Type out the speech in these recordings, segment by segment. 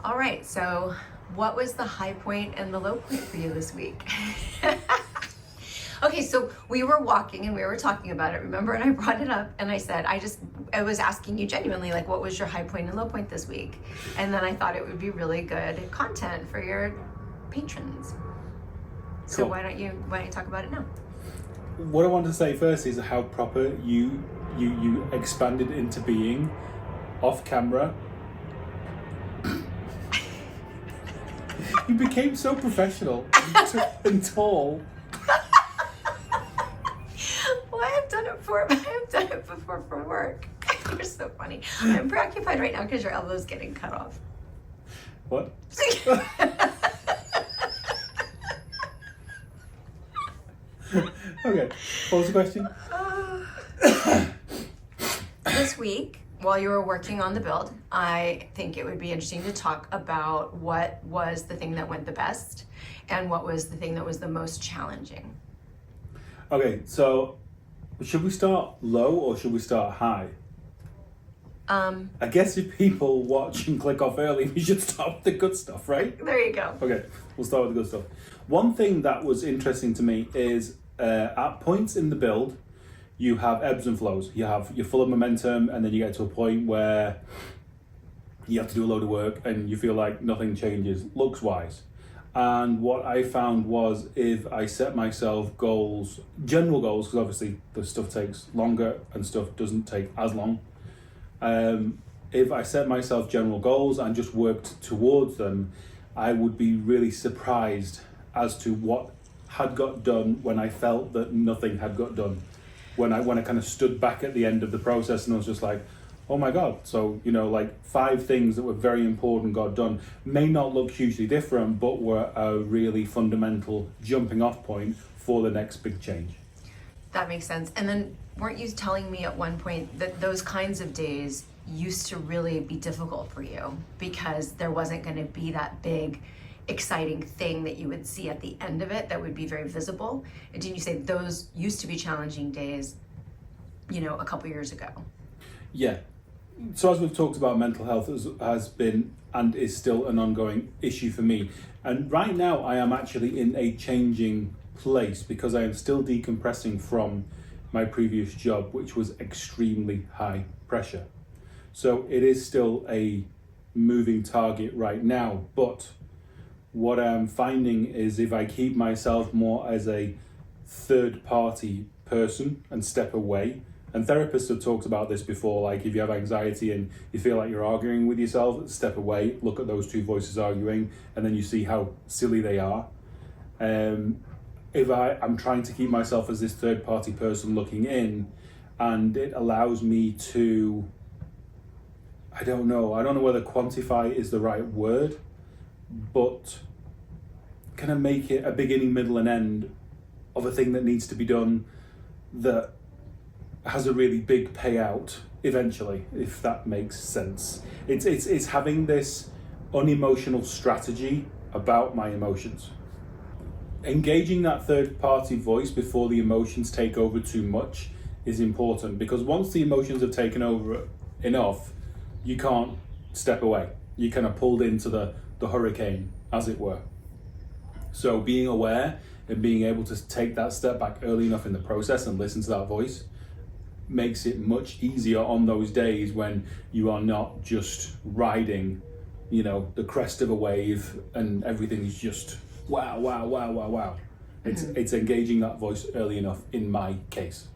All right, so what was the high point and the low point for you this week? Okay, so we were walking and we were talking about it, remember? And I brought it up and I said, I was asking you genuinely, like, what was your high point and low point this week? And then I thought it would be really good content for your patrons. So Cool. why don't you talk about it now? What I want to say first is how proper you expanded into being off camera. You became so professional and tall. Well, I have done it before for work. You're so funny. I'm preoccupied right now because your elbow's getting cut off. What? Okay, what was the question? This week, while you were working on the build, I think it would be interesting to talk about what was the thing that went the best and what was the thing that was the most challenging. Okay, so should we start low or should we start high? I guess if people watch and click off early, we should start with the good stuff, right? There you go. Okay, we'll start with the good stuff. One thing that was interesting to me is at points in the build, you have ebbs and flows. You're full of momentum, and then you get to a point where you have to do a load of work and you feel like nothing changes looks wise. And what I found was if I set myself goals, general goals, because obviously the stuff takes longer and stuff doesn't take as long. If I set myself general goals and just worked towards them, I would be really surprised as to what had got done when I felt that nothing had got done. When I kind of stood back at the end of the process and I was just like, oh my God. So, like 5 things that were very important got done, may not look hugely different, but were a really fundamental jumping off point for the next big change. That makes sense. And then weren't you telling me at one point that those kinds of days used to really be difficult for you because there wasn't going to be that big exciting thing that you would see at the end of it that would be very visible? And didn't you say those used to be challenging days, a couple years ago? Yeah. So as we've talked about, mental health has been and is still an ongoing issue for me. And right now I am actually in a changing place because I am still decompressing from my previous job, which was extremely high pressure. So it is still a moving target right now, but what I'm finding is if I keep myself more as a third party person and step away, and therapists have talked about this before, like if you have anxiety and you feel like you're arguing with yourself, step away, look at those 2 voices arguing, and then you see how silly they are. If I'm trying to keep myself as this third party person looking in, and it allows me to, I don't know whether quantify is the right word, but kind of make it a beginning, middle and end of a thing that needs to be done that has a really big payout eventually, if that makes sense. It's having this unemotional strategy about my emotions. Engaging that third party voice before the emotions take over too much is important, because once the emotions have taken over enough, you can't step away. You're kind of pulled into the hurricane, as it were. So being aware and being able to take that step back early enough in the process and listen to that voice makes it much easier on those days when you are not just riding, the crest of a wave and everything is just wow, wow, wow, wow, wow. It's engaging that voice early enough in my case.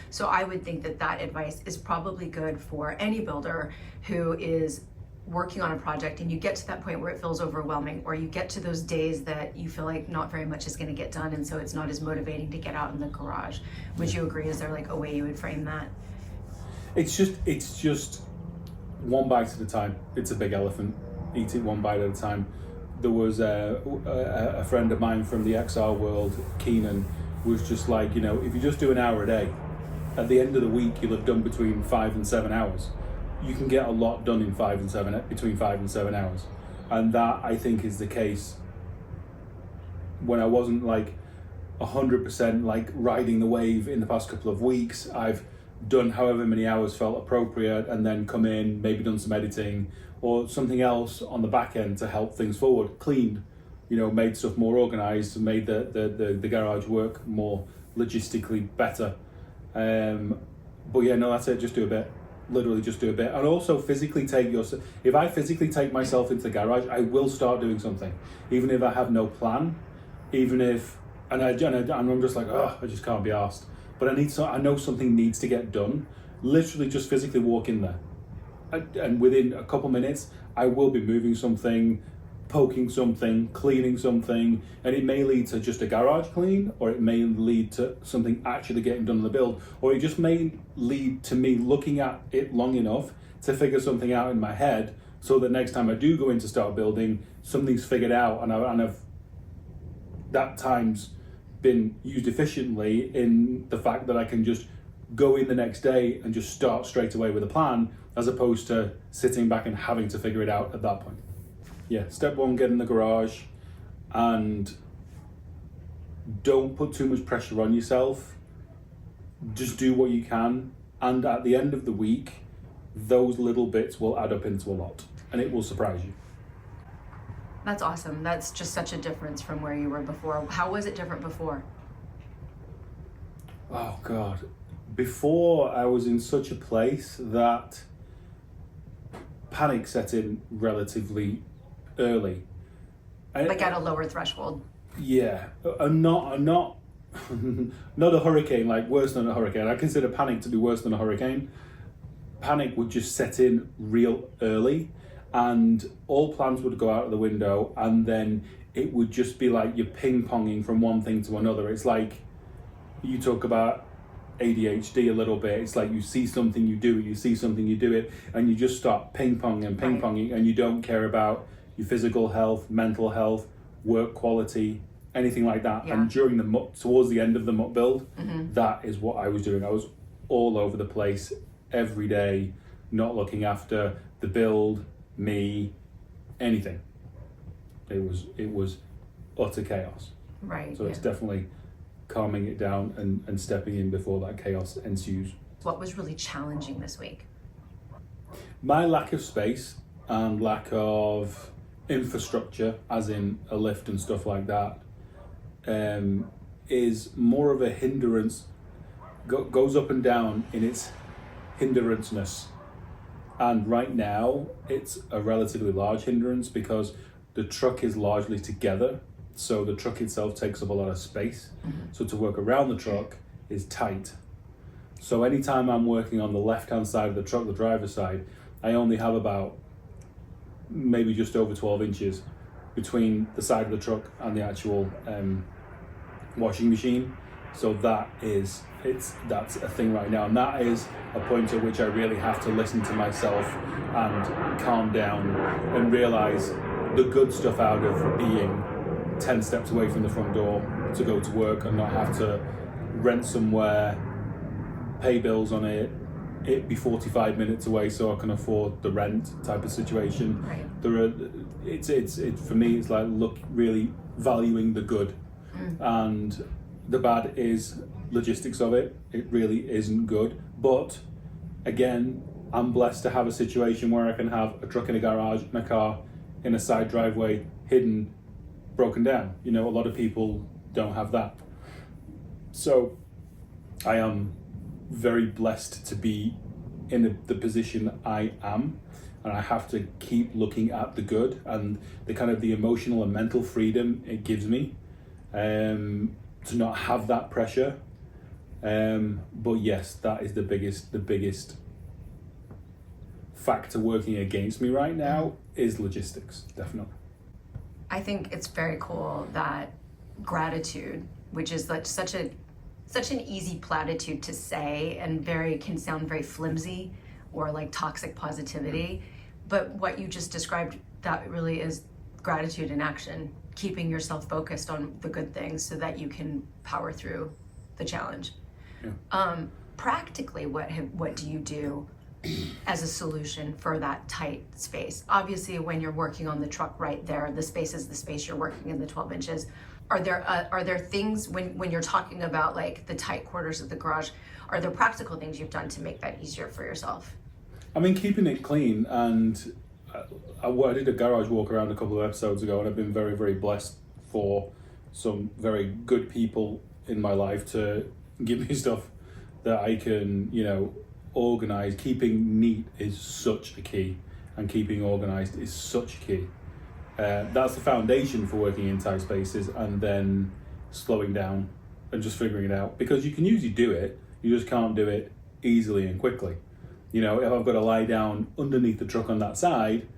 So I would think that advice is probably good for any builder who is working on a project and you get to that point where it feels overwhelming, or you get to those days that you feel like not very much is going to get done, and so it's not as motivating to get out in the garage. Would you agree? Is there like a way you would frame that? It's just one bite at a time. It's a big elephant. Eat it one bite at a time. There was a friend of mine from the XR world, Keenan, was just like, if you just do an hour a day, at the end of the week you'll have done between 5 and 7 hours. You can get a lot done in between 5 and 7 hours. And that, I think, is the case when I wasn't like 100% like riding the wave in the past couple of weeks. I've done however many hours felt appropriate and then come in, maybe done some editing or something else on the back end to help things forward, cleaned, made stuff more organized, made the garage work more logistically better. But yeah, no, that's it. Just do a bit. Literally just do a bit. And also physically if I physically take myself into the garage, I will start doing something. Even if I have no plan, even if, and I'm just like, oh, I just can't be arsed. But I know something needs to get done. Literally just physically walk in there. And within a couple minutes, I will be moving something, poking something, cleaning something, and it may lead to just a garage clean, or it may lead to something actually getting done in the build, or it just may lead to me looking at it long enough to figure something out in my head, so that next time I do go in to start building, something's figured out, and I've that time's been used efficiently in the fact that I can just go in the next day and just start straight away with a plan, as opposed to sitting back and having to figure it out at that point. Yeah, step one, get in the garage, and don't put too much pressure on yourself. Just do what you can, and at the end of the week, those little bits will add up into a lot, and it will surprise you. That's awesome. That's just such a difference from where you were before. How was it different before? Oh God. Before, I was in such a place that panic set in relatively early. Like at a lower threshold. Yeah, not not a hurricane, like worse than a hurricane. I consider panic to be worse than a hurricane. Panic would just set in real early, and all plans would go out of the window, and then it would just be like you're ping-ponging from one thing to another. It's like, you talk about ADHD a little bit. It's like you see something, you do it, you see something, you do it, and you just start ping-ponging and ping-ponging, and you don't care about your physical health, mental health, work quality, anything like that. Yeah. And during towards the end of the muck build, that is what I was doing. I was all over the place every day, not looking after the build, me, anything. It was utter chaos. Right. So it's definitely calming it down and stepping in before that chaos ensues. What was really challenging this week? My lack of space and lack of infrastructure, as in a lift and stuff like that, is more of a hindrance, goes up and down in its hindrance-ness. And right now, it's a relatively large hindrance because the truck is largely together. So the truck itself takes up a lot of space. So to work around the truck is tight. So anytime I'm working on the left-hand side of the truck, the driver's side, I only have about maybe just over 12 inches between the side of the truck and the actual washing machine. So that's a thing right now, and that is a point at which I really have to listen to myself and calm down and realize the good stuff out of being 10 steps away from the front door to go to work and not have to rent somewhere, pay bills on it be 45 minutes away so I can afford the rent type of situation. Right. It's for me, it's like really valuing the good, and the bad is logistics of it. It really isn't good, but again, I'm blessed to have a situation where I can have a truck in a garage and a car in a side driveway, hidden, broken down. A lot of people don't have that. So I am very blessed to be in the position I am, and I have to keep looking at the good and the kind of the emotional and mental freedom it gives me to not have that pressure. But yes, that is the biggest factor working against me right now is logistics, definitely. I think it's very cool that gratitude, which is like such an easy platitude to say and can sound very flimsy or like toxic positivity, but what you just described, that really is gratitude in action, keeping yourself focused on the good things so that you can power through the challenge. Yeah. Practically, what do you do as a solution for that tight space? Obviously, when you're working on the truck right there, the space is the space, you're working in the 12 inches. Are there things when you're talking about like the tight quarters of the garage, are there practical things you've done to make that easier for yourself? I mean, keeping it clean and I did a garage walk around a couple of episodes ago, and I've been very, very blessed for some very good people in my life to give me stuff that I can, organize. Keeping neat is such a key, and keeping organized is such a key. That's the foundation for working in tight spaces, and then slowing down and just figuring it out, because you can usually do it, you just can't do it easily and quickly. If I've got to lie down underneath the truck on that side,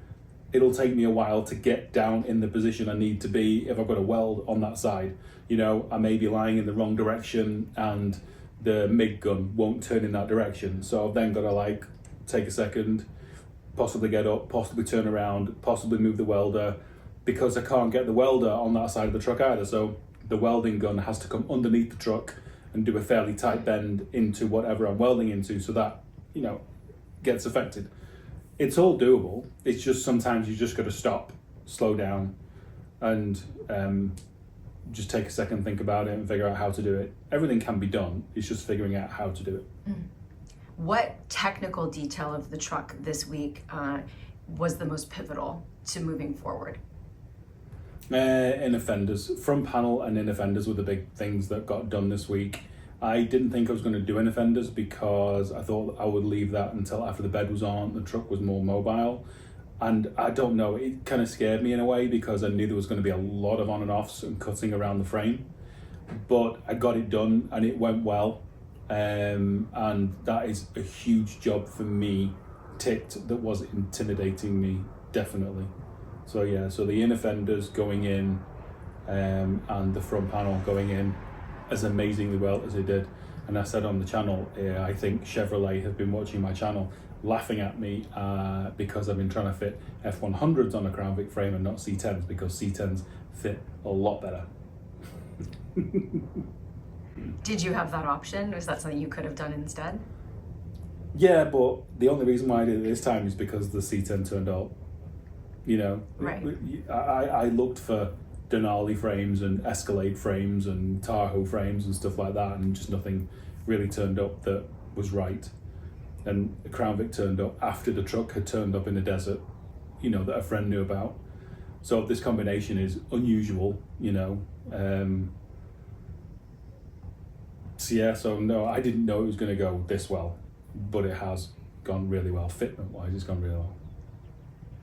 it'll take me a while to get down in the position I need to be. If I've got a weld on that side, I may be lying in the wrong direction and the MIG gun won't turn in that direction. So I've then got to take a second, possibly get up, possibly turn around, possibly move the welder, because I can't get the welder on that side of the truck either. So the welding gun has to come underneath the truck and do a fairly tight bend into whatever I'm welding into, so that, gets affected. It's all doable. It's just sometimes you just got to stop, slow down, and just take a second, think about it, and figure out how to do it. Everything can be done. It's just figuring out how to do it. What technical detail of the truck this week was the most pivotal to moving forward? Inner fenders, front panel and inner fenders were the big things that got done this week. I didn't think I was going to do inner fenders because I thought I would leave that until after the bed was on, the truck was more mobile. And I don't know, it kind of scared me in a way, because I knew there was going to be a lot of on and offs and cutting around the frame. But I got it done and it went well. And that is a huge job for me, ticked, that was intimidating me, definitely. So yeah, so the inner fenders going in and the front panel going in as amazingly well as it did. And I said on the channel, I think Chevrolet have been watching my channel, laughing at me because I've been trying to fit F100s on a Crown Vic frame and not C10s, because C10s fit a lot better. Did you have that option? Was that something you could have done instead? Yeah, but the only reason why I did it this time is because the C10 turned up. Right. I looked for Denali frames and Escalade frames and Tahoe frames and stuff like that, and just nothing really turned up that was right. And the Crown Vic turned up after the truck had turned up in the desert, that a friend knew about. So this combination is unusual, So yeah, so no, I didn't know it was going to go this well, but it has gone really well. Fitment-wise, it's gone really well.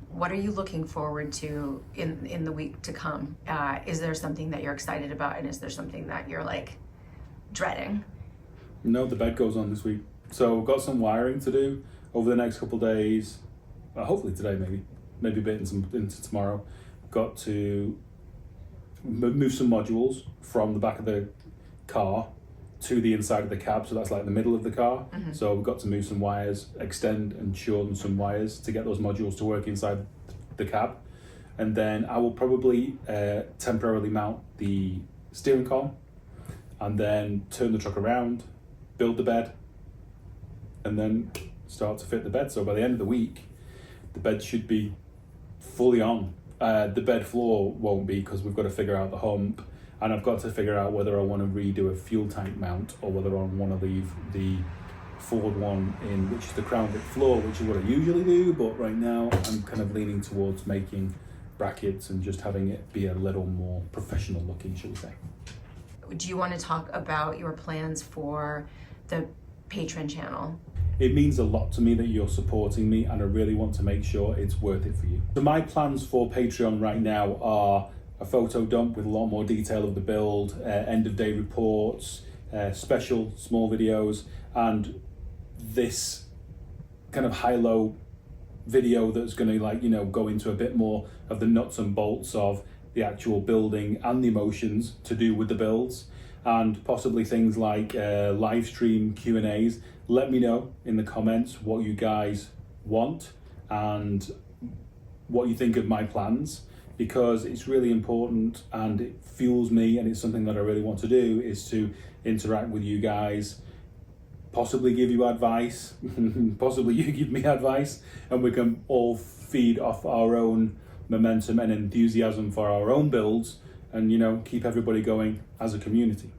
What are you looking forward to in the week to come? Is there something that you're excited about, and is there something that you're dreading? No, the bed goes on this week. So we've got some wiring to do over the next couple of days. Hopefully today, maybe a bit into tomorrow. Got to move some modules from the back of the car to the inside of the cab, so that's the middle of the car. Mm-hmm. So we've got to move some wires, extend and shorten some wires to get those modules to work inside the cab. And then I will probably temporarily mount the steering column, and then turn the truck around, build the bed, and then start to fit the bed. So by the end of the week, the bed should be fully on. The bed floor won't be, because we've got to figure out the hump, and I've got to figure out whether I want to redo a fuel tank mount or whether I want to leave the Ford one in, which is the Crown Vic floor, which is what I usually do. But right now I'm kind of leaning towards making brackets and just having it be a little more professional looking, shall we say. Do you want to talk about your plans for the Patreon channel? It means a lot to me that you're supporting me, and I really want to make sure it's worth it for you. So my plans for Patreon right now are a photo dump with a lot more detail of the build, end of day reports, special small videos, and this kind of high-low video that's going to go into a bit more of the nuts and bolts of the actual building and the emotions to do with the builds, and possibly things like live stream Q&As. Let me know in the comments what you guys want and what you think of my plans, because it's really important and it fuels me, and it's something that I really want to do, is to interact with you guys, possibly give you advice, possibly you give me advice, and we can all feed off our own momentum and enthusiasm for our own builds, and keep everybody going as a community.